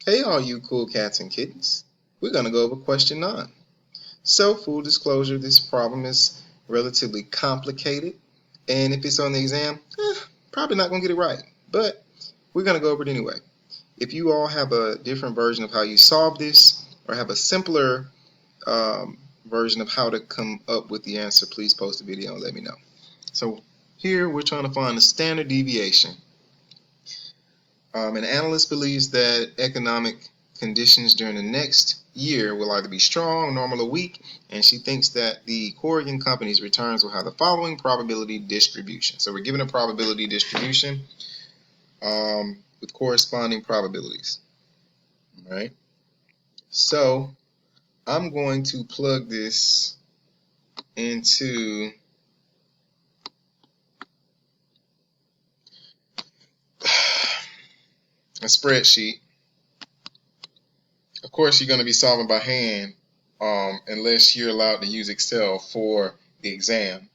Hey all you cool cats and kittens. We're going to go over question 9. So, full disclosure, this problem is relatively complicated, and if it's on the exam, probably not going to get it right, but we're going to go over it anyway. If you all have a different version of how you solve this, or have a simpler version of how to come up with the answer, please post a video and let me know. So here we're trying to find the standard deviation. An analyst believes that economic conditions during the next year will either be strong, normal, or weak, and she thinks that the Corrigan company's returns will have the following probability distribution. So we're given a probability distribution with corresponding probabilities. All right. So I'm going to plug this into a spreadsheet. Of course, you're going to be solving by hand unless you're allowed to use Excel for the exam.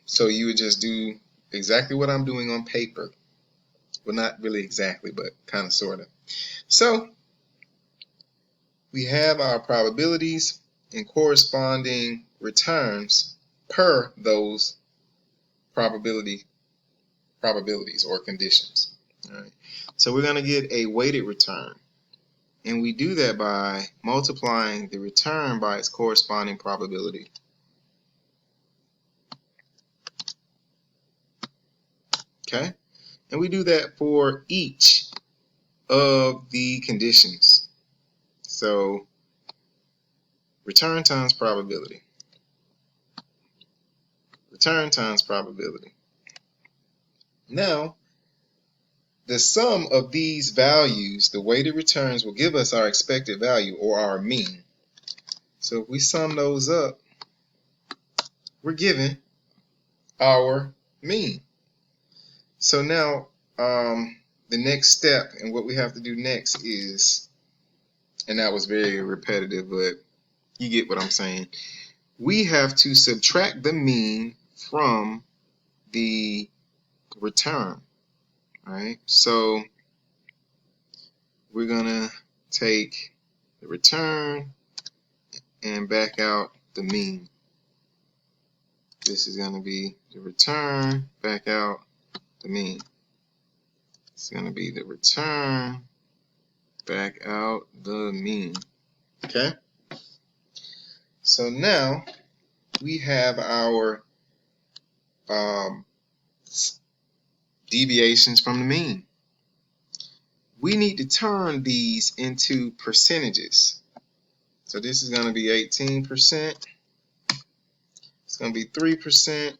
So you would just do exactly what I'm doing on paper. Well, not really exactly, but kind of, sort of. So we have our probabilities and corresponding returns per those probabilities or conditions. All right. So we're going to get a weighted return. And we do that by multiplying the return by its corresponding probability. Okay? And we do that for each of the conditions. So return times probability. Return times probability. Now, the sum of these values, the weighted returns, will give us our expected value, or our mean. So if we sum those up, we're given our mean. So now the next step, and what we have to do next is, and that was very repetitive, but you get what I'm saying. We have to subtract the mean from the return. All right, so we're gonna take the return and back out the mean. This is gonna be the return, back out the mean. It's gonna be the return, back out the mean. Okay? So now we have our deviations from the mean. We need to turn these into percentages. So this is going to be 18%. It's going to be 3%.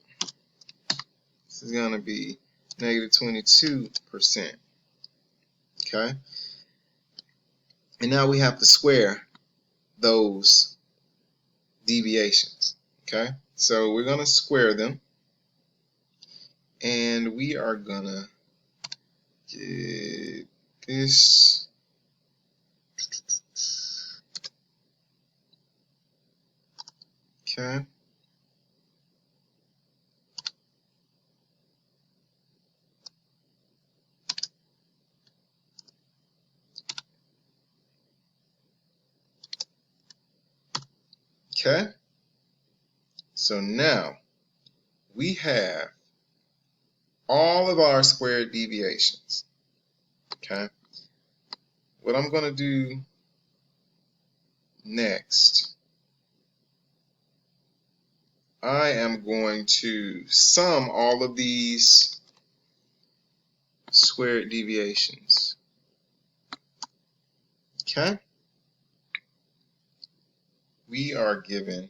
This is going to be negative 22%. Okay? And now we have to square those deviations. Okay? So we're going to square them. And we are going to get this. Okay. Okay. So now we have all of our squared deviations. Okay. What I'm going to do next, I am going to sum all of these squared deviations. Okay? We are given,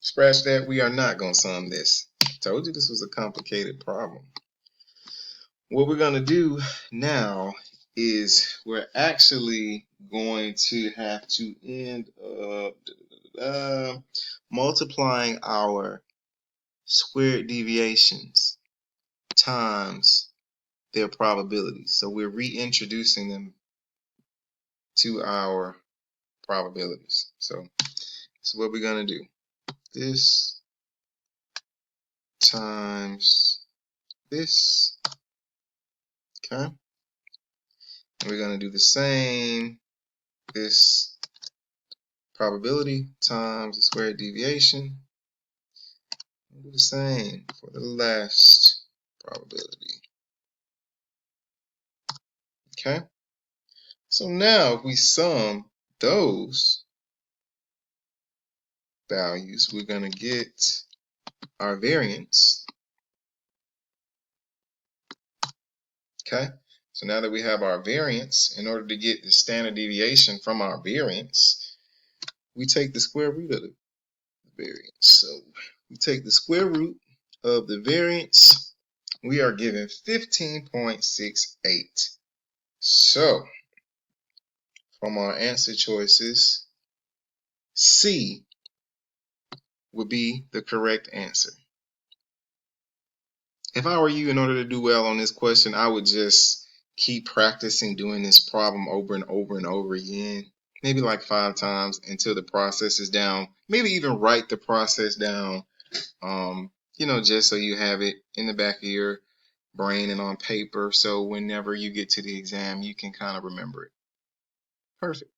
scratch that, we are not going to sum this. Told you this was a complicated problem. What we're going to do now is we're actually going to have to end up multiplying our squared deviations times their probabilities. So we're reintroducing them to our probabilities. So this is what we're going to do. This times this Okay. We're going to do the same. This probability times the squared deviation. We'll do the same for the last probability. Okay. So now if we sum those values, we're going to get our variance. Okay. So now that we have our variance, in order to get the standard deviation from our variance, we take the square root of the variance. So we take the square root of the variance. We are given 15.68. So from our answer choices, C would be the correct answer. If I were you, in order to do well on this question, I would just keep practicing doing this problem over and over and over again, maybe like 5 times until the process is down. Maybe even write the process down, just so you have it in the back of your brain and on paper, so whenever you get to the exam, you can kind of remember it. Perfect.